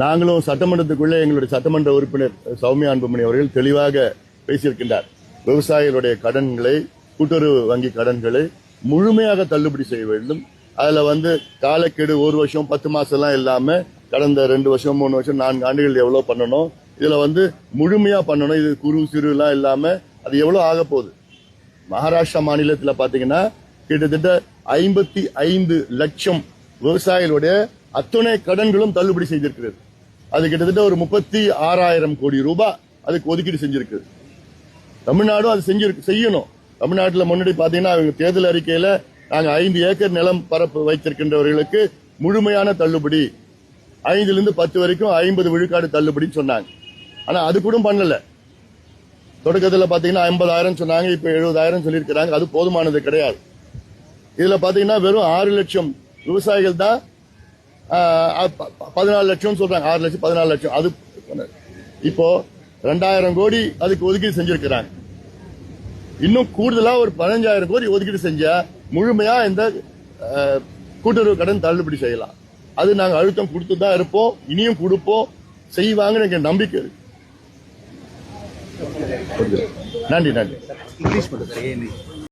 நாங்களும் சட்டமன்றத்துக்குள்ளே எங்களுடைய சட்டமன்ற உறுப்பினர் சௌமியா அன்புமணி அவர்கள் தெளிவாக பேசியிருக்கின்றார். விவசாயிகளுடைய கடன்களை, கூட்டுறவு வங்கி கடன்களை முழுமையாக தள்ளுபடி செய்ய வேண்டும். அதுல காலக்கெடு 1 வருஷம் 10 மாசம் எல்லாம் இல்லாம கடந்த 2 வருஷம் 3 வருஷம் 4 ஆண்டுகள் எவ்வளவு பண்ணணும், இதுல முழுமையா பண்ணணும். இது குறு சிறு எல்லாம் இல்லாம அது எவ்வளவு ஆக போகுது. மகாராஷ்டிரா மாநிலத்தில் பாத்தீங்கன்னா கிட்டத்தட்ட 55 லட்சம் விவசாயிகளுடைய அத்தனை கடன்களும் தள்ளுபடி செய்திருக்கிறது. அது கிட்டத்தட்ட ஒரு 36,000 கோடி ரூபாய் அதுக்கு ஒதுக்கீடு செஞ்சிருக்கு. தமிழ்நாடும் அது செய்யணும். தமிழ்நாட்டில் முன்னாடி பாத்தீங்கன்னா அவங்க தேர்தல் அறிக்கையில நாங்க 5 ஏக்கர் நிலம் பரப்பு வைத்திருக்கின்றவர்களுக்கு முழுமையான தள்ளுபடி, 5லிருந்து 10 வரைக்கும் 50 விழுக்காடு தள்ளுபடின்னு சொன்னாங்க. ஆனா அது கூட பண்ணல. தொடக்கத்தில் பாத்தீங்கன்னா 50,000 சொன்னாங்க, இப்ப 70,000 சொல்லியிருக்கிறாங்க. அது போதுமானது கிடையாது. இதுல பாத்தீங்கன்னா வெறும் 6 லட்சம் விவசாயிகள் தான் 14 லட்சம் சொல்றாங்க. 6 லட்சம் 14 லட்சம். அது இப்போ 2,000 கோடி அதுக்கு ஒதுக்கீடு செஞ்சிருக்கிறாங்க. இன்னும் கூடுதலா ஒரு 15,000 கோடி ஒதுக்கீடு செஞ்சா முழுமையா இந்த கூட்டுறவு கடன் தள்ளுபடி செய்யலாம். அது நாங்க அழுத்தம் கொடுத்து தான் இருப்போம், இனியும் கொடுப்போம், செய்வாங்கன்னு எனக்கு நம்பிக்கை இருக்கு. நன்றி.